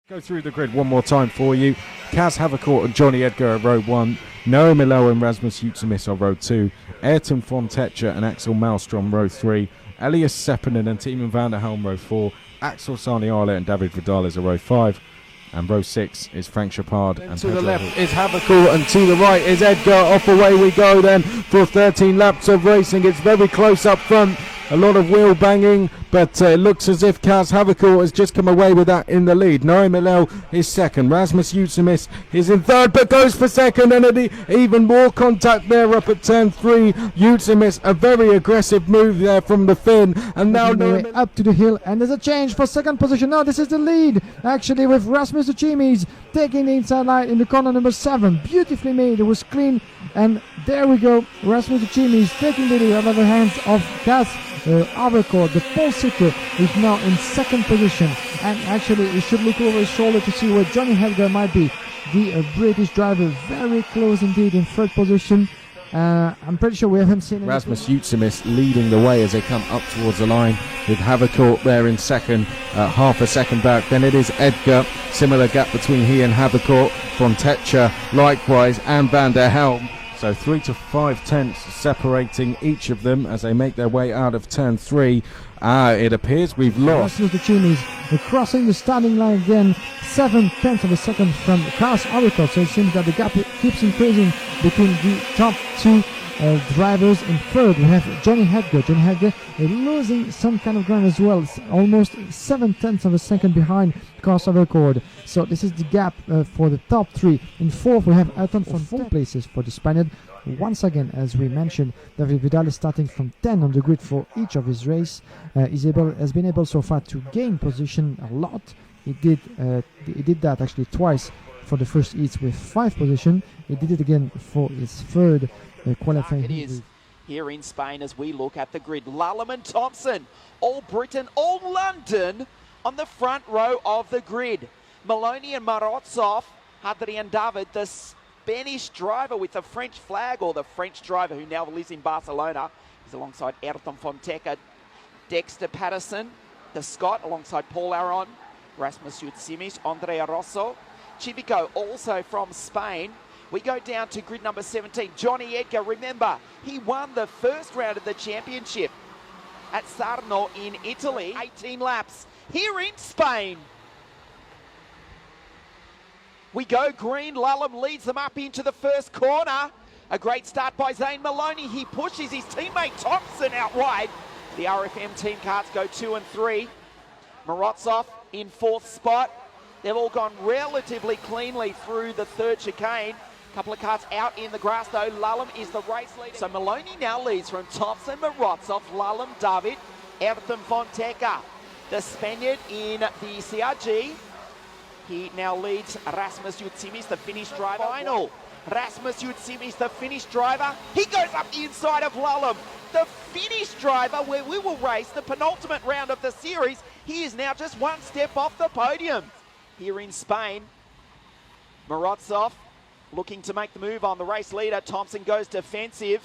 Go through the grid one more time for you. Kaz Havercourt and Johnny Edgar are row 1. Noah Milo and Rasmus Joutsimies are row 2. Ayrton von Tettcher and Axel Malmstrom row 3. Elias Seppänen and Timo van der Helm row 4. Axel Sarniala and David Vidales are row 5. And row 6 is Frank Chapard. And to the left is Havercourt, and to the right is Edgar. Off away we go then for 13 laps of racing. It's very close up front. A lot of wheel banging, but it looks as if Kaz Havercourt has just come away with that in the lead. Noah Milo is second. Rasmus Joutsimies is in third, but goes for second, and even more contact there up at turn 3. Joutsimies, a very aggressive move there from the Finn, and now Noah up to the hill, and there's a change for second position. Now this is the lead, actually, with Rasmus Joutsimies taking the inside line in the corner number 7. Beautifully made, it was clean, and there we go. Rasmus Joutsimies taking the lead out of the hands of Kaz Havercourt. The pole sitter is now in second position, and actually he should look over his shoulder to see where Johnny Edgar might be. The British driver very close indeed in third position. I'm pretty sure we haven't seen Rasmus Joutsimies leading the way as they come up towards the line, with Havercourt there in second, half a second back. Then it is Edgar, similar gap between he and Havercourt. Von Tettcher likewise, and Van der Helm. So 3 to 5 tenths separating each of them as they make their way out of turn 3. It appears we've lost. Rasmus Joutsimies crossing the starting line again, 7 tenths of a second from Kaz Havercourt. So it seems that the gap keeps increasing between the top 2 drivers. In third we have Johnny Edgar. Johnny Edgar losing some kind of ground as well. It's almost 7 tenths of a second behind Kaz Havercourt. So this is the gap for the top 3. In fourth we have Ayrton from 4 places for the Spaniard. Once again, as we mentioned, David Vidal is starting from 10 on the grid for each of his race. Has been able so far to gain position a lot. He did that actually twice for the first heats with 5 position. He did it again for his third qualifying. It is here in Spain as we look at the grid. Lallam and Thompson, all Britain, all London on the front row of the grid. Maloney and Morozov, Adrian David, the Spanish driver with the French flag, or the French driver who now lives in Barcelona. He's alongside Ayrton von Tettcher. Dexter Patterson, the Scot, alongside Paul Aron, Rasmus Joutsimies, Andrea Rosso. Chivico, also from Spain. We go down to grid number 17. Johnny Edgar, remember, he won the first round of the championship at Sarno in Italy. 18 laps here in Spain. We go green. Lallam leads them up into the first corner. A great start by Zane Maloney. He pushes his teammate Thompson out wide. The RFM team carts go 2 and 3. Morozov in 4th spot. They've all gone relatively cleanly through the third chicane. A couple of carts out in the grass though. Lallam is the race leader. So Maloney now leads from Thompson, Morozov, Lallam, David, Ayrton von Tettcher. The Spaniard in the CRG. He now leads Rasmus Joutsimies, the Finnish driver. Final. Rasmus Joutsimies, the Finnish driver. He goes up the inside of Lallam. The Finnish driver, where we will race the penultimate round of the series. He is now just 1 step off the podium. Here in Spain, Morozov looking to make the move on the race leader. Thompson goes defensive.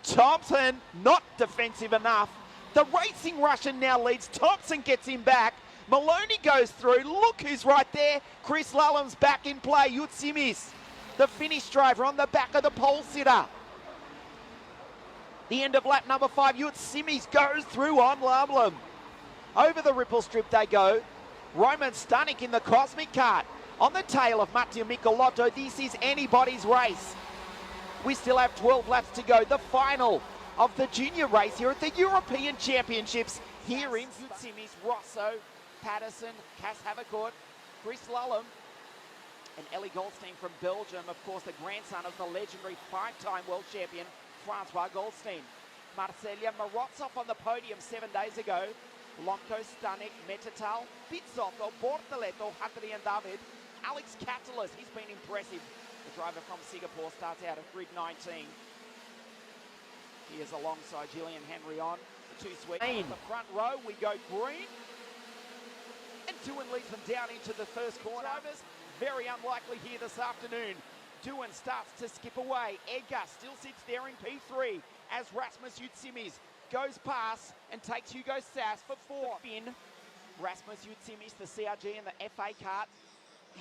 Thompson not defensive enough. The racing Russian now leads. Thompson gets him back. Maloney goes through. Look who's right there. Chris Lallam's back in play. Joutsimies, the Finnish driver, on the back of the pole sitter. The end of lap number 5. Joutsimies goes through on Lallam. Over the ripple strip they go. Roman Stanek in the Cosmic Kart. On the tail of Matteo Michelotto. This is anybody's race. We still have 12 laps to go. The final of the junior race here at the European Championships here in Joutsimies, Rosso, Patterson, Kaz Havercourt, Chris Lallam, and Ellie Goldstein from Belgium, of course the grandson of the legendary 5-time world champion Francois Goldstein. Marcella Morozov on the podium 7 days ago. Lonko, Stanek, Metatal, Pizzotto, Bortoletto, Adrian David, Alex Catalyst, he's been impressive. The driver from Singapore starts out at grid 19. He is alongside Gillian Henry on the 2 sweet. The front row, we go green. And Doohan leads them down into the first corner. Very unlikely here this afternoon. Doohan starts to skip away. Edgar still sits there in P3 as Rasmus Joutsimies goes past and takes Hugo Sass for 4. Finn Rasmus Joutsimies, the CRG and the FA kart.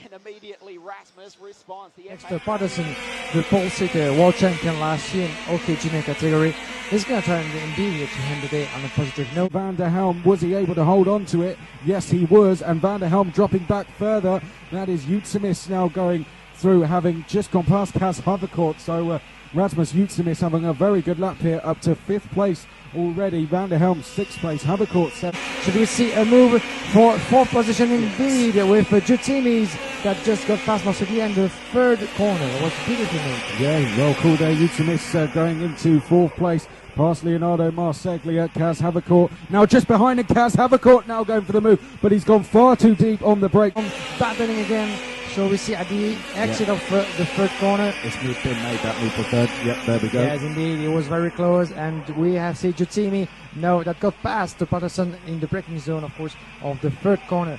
And immediately Rasmus responds. The Next FA to Patterson, the pole sitter, world champion last year in OK junior category, is going to try and indeed to end the day on a positive note. Van der Helm, was he able to hold on to it? Yes, he was, and Van der Helm dropping back further. That is Joutsimies now going through, having just gone past Cas Havercourt. So Rasmus Joutsimies having a very good lap here, up to 5th place already. Van der Helm 6th place, Havercourt 7th. Should we see a move for 4th position indeed with Joutsimies that just got past Massaglia in the 3rd corner? It was beautifully made. Yeah, well cool there. Joutsimies going into 4th place. Past Leonardo Marseglia, Cas Havercourt. Now just behind him, Cas Havercourt now going for the move, but he's gone far too deep on the brake. Battling again. So we see at the exit of the 3rd corner. It's been made, that move for 3rd. Yep, there we go. Yes, indeed, it was very close, and we have seen Joutsimies now that got past to Patterson in the braking zone, of course, of the 3rd corner.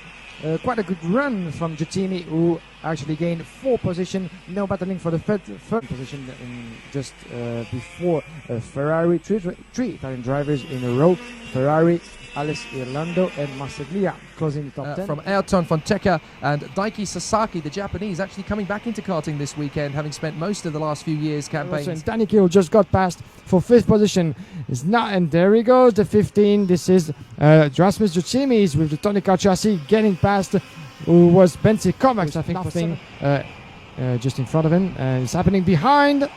Quite a good run from Joutsimies, who actually gained 4 position, now battling for the third position just before Ferrari. Three Italian drivers in a row: Ferrari, Alice Irlando and Massaglia closing the top 10. From Ayrton Fonseca and Daiki Sasaki, the Japanese, actually coming back into karting this weekend, having spent most of the last few years campaigning. And Danny Kiel just got past for 5th position. Is not, and there he goes, the 15. This is Rasmus Joutsimies with the Tonica chassis getting past, who was Benzi Kovacs, I think, nothing just in front of him. It's happening behind,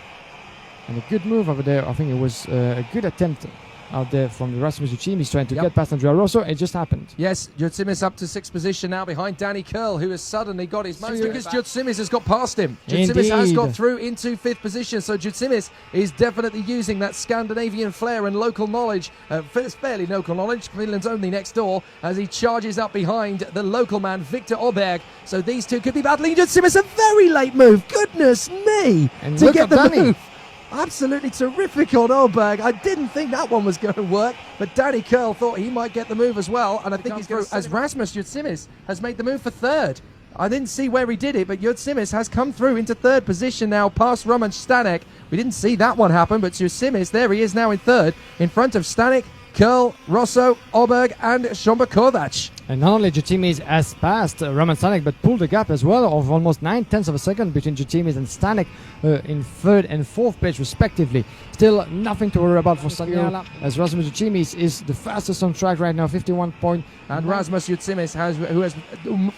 and a good move over there. I think it was a good attempt out there from Rasmus Joutsimies trying to get past Andrea Rosso. It just happened. Yes, Joutsimies up to 6th position now behind Danny Curl, who has suddenly got his most, because Joutsimies has got past him. Joutsimies has got through into 5th position, so Joutsimies is definitely using that Scandinavian flair and local knowledge, fairly local knowledge, Finland's only next door, as he charges up behind the local man, Victor Oberg. So these two could be battling. Joutsimies, a very late move, goodness me, and to get the move. Absolutely terrific on Oberg. I didn't think that one was going to work, but Danny Curl thought he might get the move as well, and I think he's going to, as Rasmus Joutsimies has made the move for 3rd. I didn't see where he did it, but Joutsimies has come through into 3rd position now, past Roman Stanek. We didn't see that one happen, but Joutsimies, there he is now in 3rd, in front of Stanek, Curl, Rosso, Oberg, and Szomba Kovacs. And not only Joutsimies has passed Roman Stanek, but pulled a gap as well of almost 9/10 of a second between Joutsimies and Stanek in 3rd and 4th place respectively. Still nothing to worry about for Staniala, as Rasmus Joutsimies is the fastest on track right now, 51 point. And Rasmus Joutsimies, who has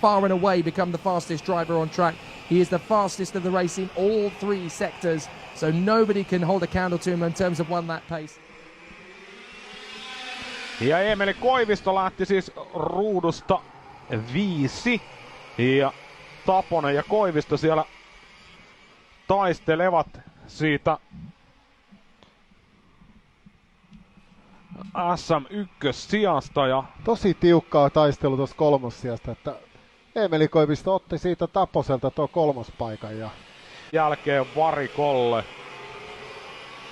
far and away become the fastest driver on track. He is the fastest of the race in all 3 sectors, so nobody can hold a candle to him in terms of one lap pace. Ja Emeli Koivisto lähti siis ruudusta 5. Ja Taponen ja Koivisto siellä taistelevat siitä SM1-sijasta. Ja tosi tiukkaa taistelu tuossa 3-sijasta, että Emeli Koivisto otti siitä Taposelta tuo 3. paikan. Ja jälkeen varikolle,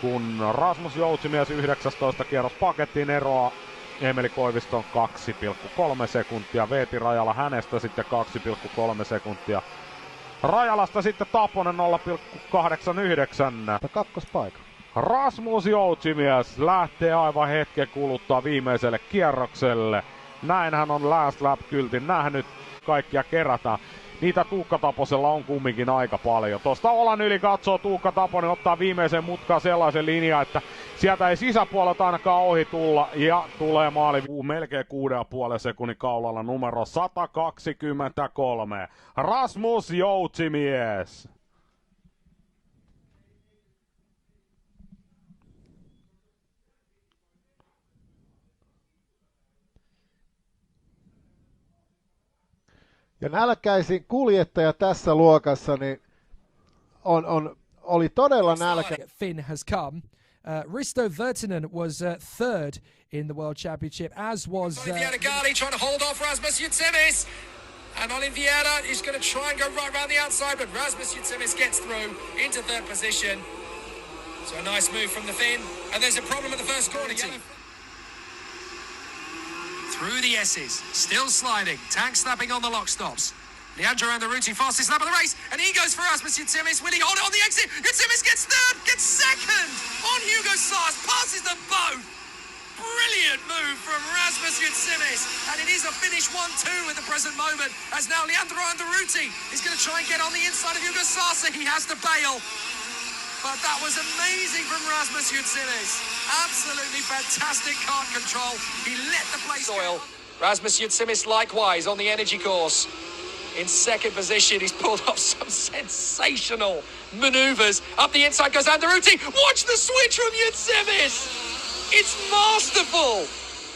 kun Rasmus Joutsimies 19 kierros pakettiin eroa Emeli Koiviston 2,3 sekuntia, Veeti Rajala hänestä sitten 2,3 sekuntia. Rajalasta sitten Taponen 0,89. 2. paikka. Rasmus Joutsimies lähtee aivan hetken kuluttaa viimeiselle kierrokselle. Näin hän on last lap-kyltin nähnyt, kaikkia kerätään. Niitä Tuukka Taposella on kumminkin aika paljon. Tuosta olan yli katsoo Tuukka Taponen, ottaa viimeisen mutkaan sellaisen linjan, että sieltä ei sisäpuolelta ainakaan ohi tulla. Ja tulee maali melkein 6,5 sekunnin kaulalla numero 123. Rasmus Joutsimies. Ja nälkäisin kuljettaja tässä luokassa niin oli todella nälkäinen. Finn has come. Risto Virtanen was 3rd in the World Championship, as was Oliviera Gali trying to hold off Rasmus Joutsimies. And Oliviera is going to try and go right round the outside, but Rasmus Joutsimies gets through into 3rd position. So a nice move from the Finn. And there's a problem at the first corner. Through the S's, still sliding, tank snapping on the lock stops. Leandro Andaruti, fastest lap of the race, and he goes for Rasmus Joutsimies. Will he hold it on the exit? Joutsimies gets 3rd, gets 2nd on Hugo Saas, passes them both. Brilliant move from Rasmus Rasmus Joutsimies, and it is a finish 1-2 at the present moment, as now Leandro Anderuti is going to try and get on the inside of Hugo Sasa. He has to bail, but that was amazing from Rasmus Joutsimies. Absolutely fantastic kart control. He let the place soil. Rasmus Joutsimies likewise on the energy course. In second position, he's pulled off some sensational manoeuvres. Up the inside goes Anderuti. Watch the switch from Joutsimies. It's masterful.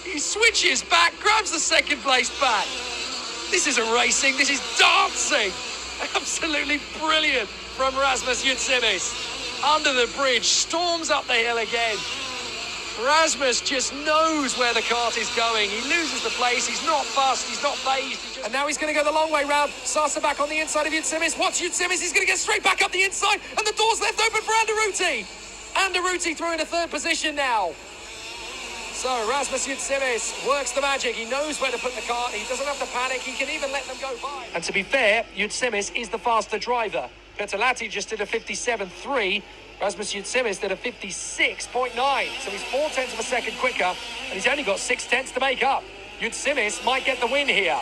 He switches back, grabs the second place back. This isn't racing, this is dancing. Absolutely brilliant from Rasmus Joutsimies. Under the bridge, storms up the hill again. Rasmus just knows where the kart is going. He loses the place, he's not fussed, he's not phased. And now he's going to go the long way round. Sasa back on the inside of Joutsimies. Watch Joutsimies, he's going to get straight back up the inside, and the door's left open for Anderuti. Anderuti through into third position now. So Rasmus Joutsimies works the magic. He knows where to put the kart. He doesn't have to panic. He can even let them go by. And to be fair, Joutsimies is the faster driver. Petolati just did a 57.3. Rasmus Joutsimies did a 56.9. So he's 0.4 of a second quicker, and he's only got 0.6 to make up. Joutsimies might get the win here.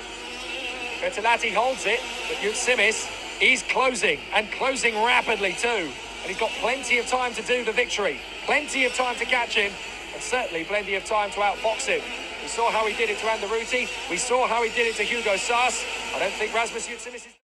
Petolati holds it, but Joutsimies is closing, and closing rapidly too. And he's got plenty of time to do the victory. Plenty of time to catch him. And certainly plenty of time to outfox him. We saw how he did it to Anderuti. We saw how he did it to Hugo Sas. I don't think Rasmus Joutsimies is...